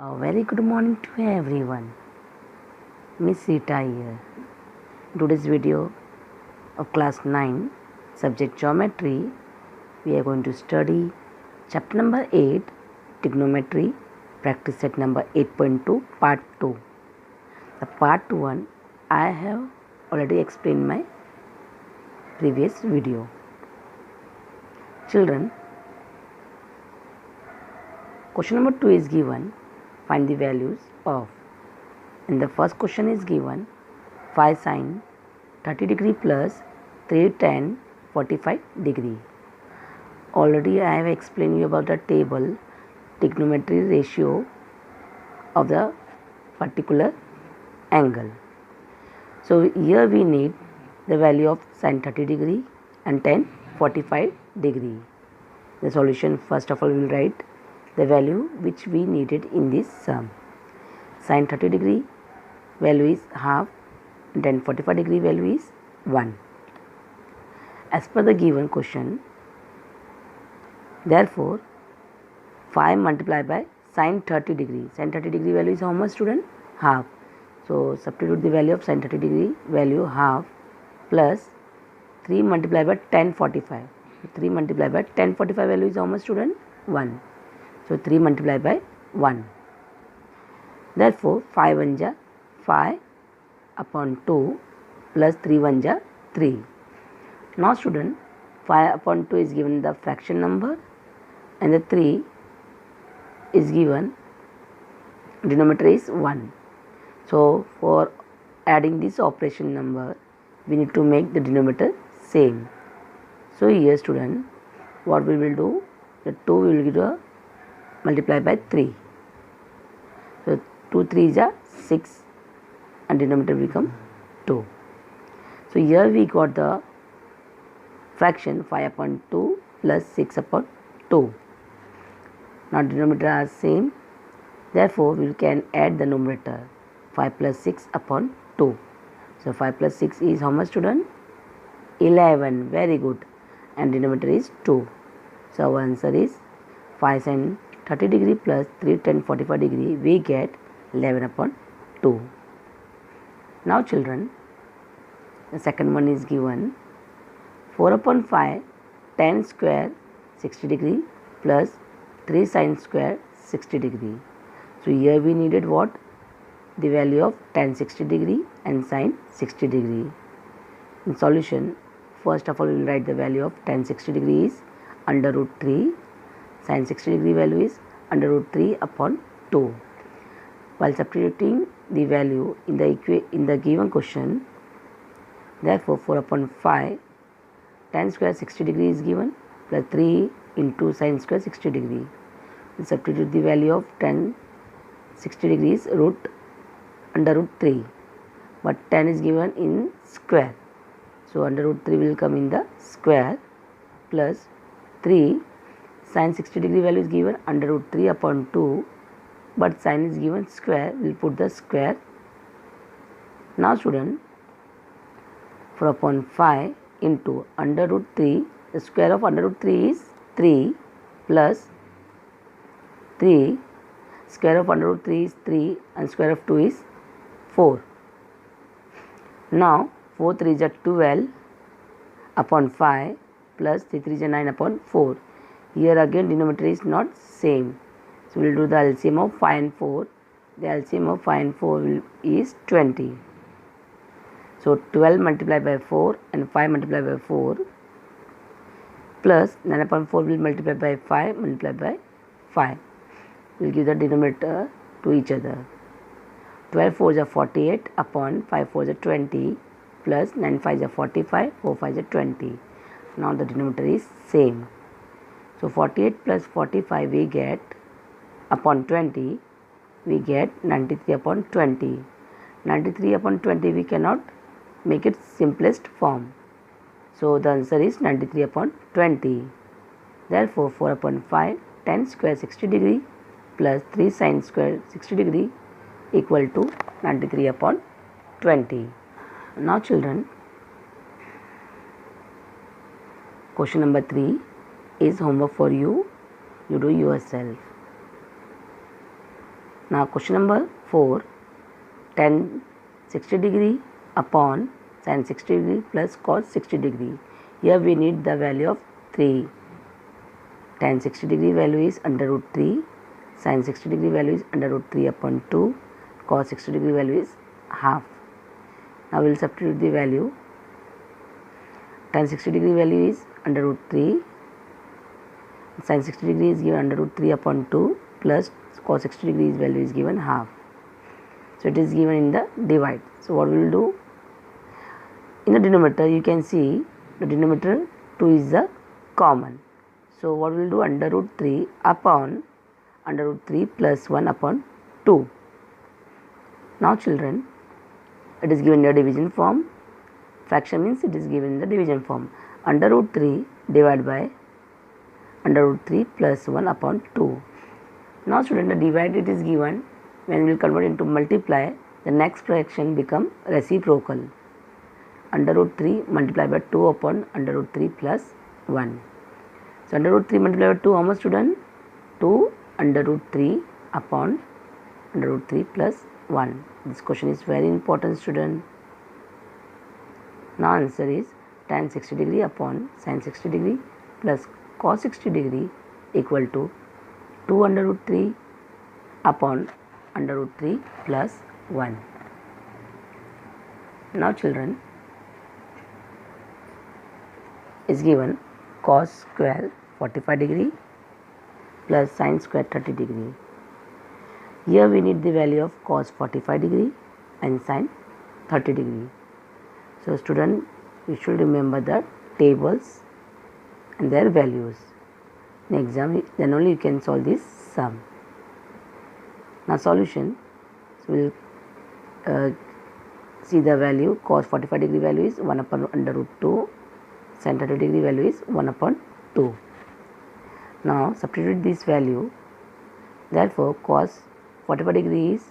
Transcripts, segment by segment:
A very good morning to everyone. Miss Rita here. In today's video of class 9, subject geometry, we are going to study chapter number 8, trigonometry, practice set number 8.2, part 2. The part 1 I have already explained in my previous video. Children, question number 2 is given. Find the values of. And the first question is given 5 sine 30 degree plus 3 tan 45 degree. Already I have explained you about the table trigonometry ratio of the particular angle. So here we need the value of sine 30 degree and tan 45 degree. The solution, first of all, we will write the value which we needed in this sum. Sin 30 degree value is half and tan 45 degree value is 1. As per the given question, therefore 5 multiplied by sin 30 degree. Sin 30 degree value is how much, student? Half. So substitute the value of sin 30 degree value half plus 3 multiplied by tan 45. 3 multiplied by tan 45 value is how much, student? 1. So 3 multiplied by 1. Therefore 5 1 ja 5 upon 2 plus 3 1 ja 3. Now student, 5 upon 2 is given the fraction number and the 3 is given denominator is 1. So for adding this operation number, we need to make the denominator same. So here student, what we will do, the 2 will give a multiply by 3. So 2 3 is 6 and denominator become 2. So here we got the fraction 5 upon 2 plus 6 upon 2. Now denominator are same. Therefore we can add the numerator 5 plus 6 upon 2. So 5 plus 6 is how much, student? 11. Very good. And denominator is 2. So our answer is 5 sin 30 degree plus 3 tan 45 degree, we get 11 upon 2. Now children, the second one is given 4 upon 5 tan square 60 degree plus 3 sin square 60 degree. So here we needed what? The value of tan 60 degree and sin 60 degree. In solution, first of all we will write the value of tan 60 degree is under root 3. Sin 60 degree value is under root 3 upon 2. While substituting the value in the given question, therefore 4 upon 5 tan square 60 degree is given plus 3 into sin square 60 degree. We substitute the value of tan 60 degree is under root 3, but tan is given in square. So under root 3 will come in the square plus 3 sin 60 degree value is given under root 3 upon 2, but sin is given square, we will put the square. Now student, 4 upon 5 into under root 3, the square of under root 3 is 3 plus 3, square of under root 3 is 3 and square of 2 is 4. Now 4 3 is 12 upon 5 plus 3 3 is 9 upon 4. Here again denominator is not same. So we will do the LCM of 5 and 4. The LCM of 5 and 4 is 20. So 12 multiplied by 4 and 5 multiplied by 4 plus 9 upon 4 will multiply by 5 multiplied by 5. We will give the denominator to each other. 12 4 is 48 upon 5 4 is 20 plus 9 5 is 45, 4 5 is 20. Now the denominator is same. So 48 plus 45 we get upon 20, we get 93 upon 20. 93 upon 20 we cannot make it simplest form. So the answer is 93 upon 20. Therefore 4 upon 5 tan square 60 degree plus 3 sin square 60 degree equal to 93 upon 20. Now children, question number 3 is homework for you. You do yourself. Now question number 4, tan 60 degree upon sin 60 degree plus cos 60 degree. Here we need the value of 3. Tan 60 degree value is under root 3, sin 60 degree value is under root 3 upon 2, cos 60 degree value is half. Now we will substitute the value. Tan 60 degree value is under root 3, sin 60 degree is given under root 3 upon 2 plus cos 60 degree value is given half. So it is given in the divide. So what we will do, in the denominator you can see the denominator 2 is the common. So what we will do, under root 3 upon under root 3 plus 1 upon 2. Now children, it is given in the division form. Fraction means it is given in the division form. Under root 3 divided by under root 3 plus 1 upon 2. Now student, the divide it is given. When we will convert into multiply, the next fraction become reciprocal. Under root 3 multiplied by 2 upon under root 3 plus 1. So under root 3 multiplied by 2, how much student? 2 under root 3 upon under root 3 plus 1. This question is very important student. Now answer is tan 60 degree upon sin 60 degree plus cos 60 degree equal to 2 under root 3 upon under root 3 plus 1. Now children, is given cos square 45 degree plus sin square 30 degree. Here we need the value of cos 45 degree and sin 30 degree. So student, you should remember the tables and their values. In exam, then only you can solve this sum. Now solution, so we will see the value. Cos 45 degree value is 1 upon under root 2, sin 30 degree value is 1 upon 2. Now substitute this value. Therefore cos 45 degree is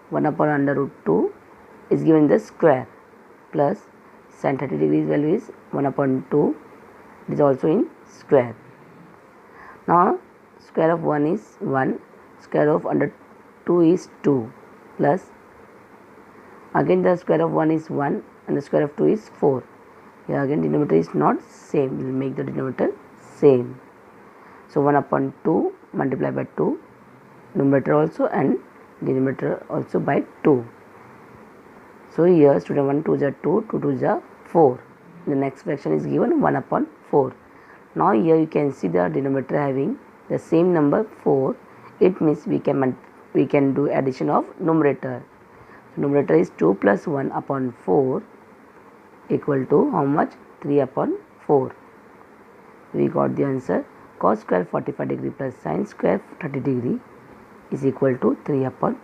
1 upon under root 2 is given the square plus sin 30 degrees value is 1 upon 2, it is also in square. Now square of 1 is 1, square of under 2 is 2 plus again the square of 1 is 1 and the square of 2 is 4. Here again denominator is not same, we will make the denominator same. So 1 upon 2 multiplied by 2, numerator also and denominator also by 2. So here student 1 2 is 2, 2 2 is 4. The next fraction is given 1 upon 4. Now here you can see the denominator having the same number 4. It means we can do addition of numerator. So numerator is 2 plus 1 upon 4 equal to how much? 3 upon 4. We got the answer. Cos square 45 degree plus sin square 30 degree is equal to 3 upon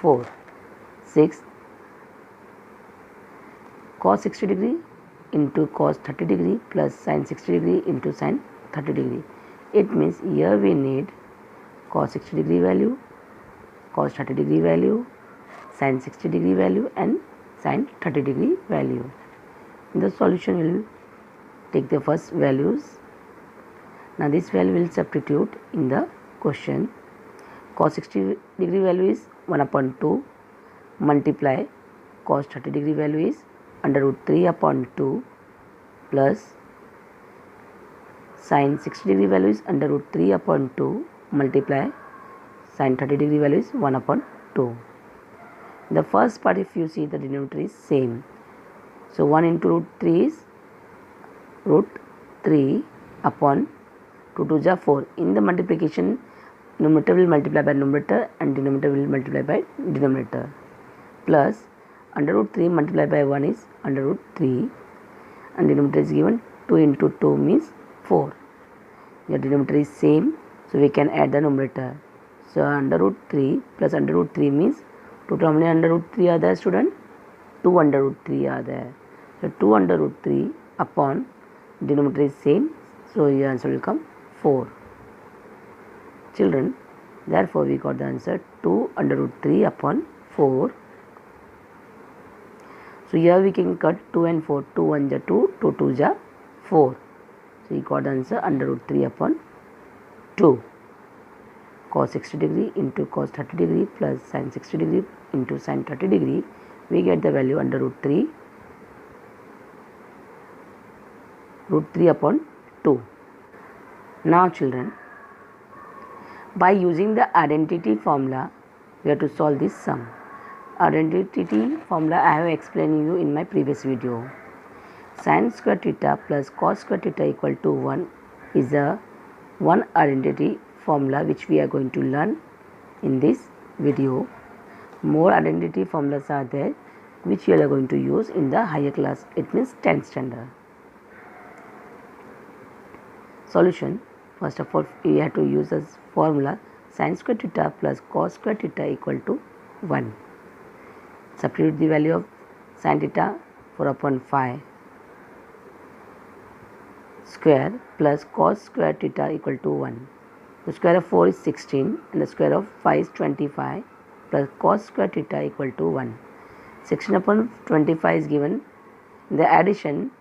4. 6. Cos 60 degree into cos 30 degree plus sin 60 degree into sin 30 degree. It means here we need cos 60 degree value, cos 30 degree value, sin 60 degree value and sin 30 degree value. In the solution we will take the first values. Now this value will substitute in the question. Cos 60 degree value is 1 upon 2 multiply cos 30 degree value is under root 3 upon 2 plus sin 60 degree value is under root 3 upon 2 multiply sin 30 degree value is 1 upon 2. In the first part if you see the denominator is same. So 1 into root 3 is root 3 upon 2 2 is 4. In the multiplication, numerator will multiply by numerator and denominator will multiply by denominator plus under root 3 multiplied by 1 is under root 3 and denominator is given 2 into 2 means 4. The denominator is same, so we can add the numerator. So under root 3 plus under root 3 means total how many under root 3 are there student? 2 under root 3 are there. So 2 under root 3 upon denominator is same, so your answer will come 4. Children, therefore we got the answer 2 under root 3 upon 4. So here we can cut 2 and 4, 2 1 is 2, 2 2 is 4. So we got the answer under root 3 upon 2. cos 60 degree into cos 30 degree plus sin 60 degree into sin 30 degree, we get the value under root 3 upon 2. Now children, by using the identity formula, we have to solve this sum. Identity formula I have explained you in my previous video. Sin square theta plus cos square theta equal to 1 is a one identity formula which we are going to learn in this video. More identity formulas are there which we are going to use in the higher class, it means 10th standard. Solution. First of all, we have to use this formula sin square theta plus cos square theta equal to 1. Substitute the value of sin theta 4 upon 5 square plus cos square theta equal to 1. The square of 4 is 16 and the square of 5 is 25 plus cos square theta equal to 1. 16 upon 25 is given. In the addition,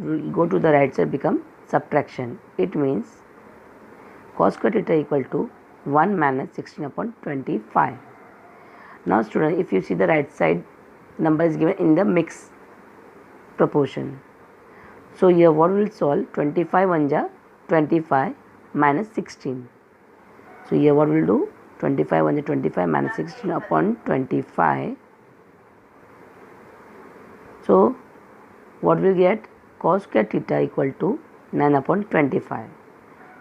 we will go to the right side, become subtraction. It means cos square theta equal to 1 minus 16 upon 25. Now student, if you see the right side, number is given in the mixed proportion. So here what we will solve, 25 1 ja 25 minus 16. So here what we will do, 25 1 ja 25 minus 16 upon 25. So what we will get, cos square theta equal to 9 upon 25.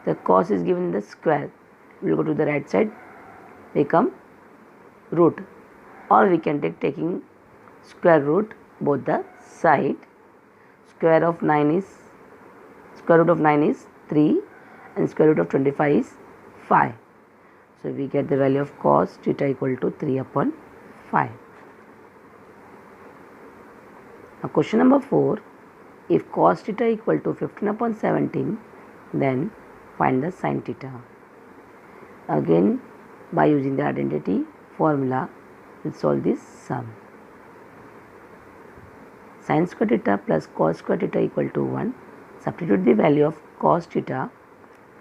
The cos is given in the square. We will go to the right side, become root, or we can taking square root both the side. Square root of 9 is 3 and square root of 25 is 5. So we get the value of cos theta equal to 3 upon 5. Now question number 4, if cos theta equal to 15 upon 17, then find the sin theta. Again, by using the identity formula, we will solve this sum. Sin square theta plus cos square theta equal to 1. Substitute the value of cos theta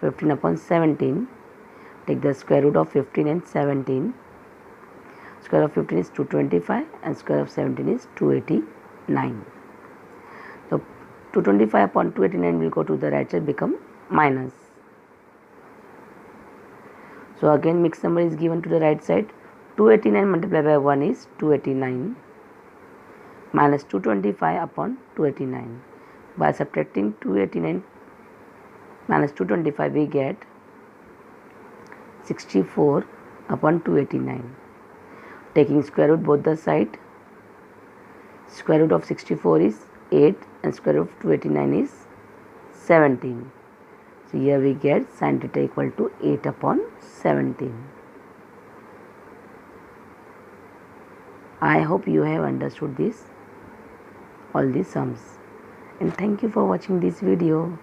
15 upon 17. Take the square root of 15 and 17. Square of 15 is 225 and square of 17 is 289. So 225 upon 289 will go to the right side, become minus. So again mixed number is given to the right side. 289 multiplied by 1 is 289 minus 225 upon 289. By subtracting 289 minus 225, we get 64 upon 289. Taking square root both the side, square root of 64 is 8 and square root of 289 is 17. So here we get sin theta equal to 8 upon 17. I hope you have understood all these sums, and thank you for watching this video.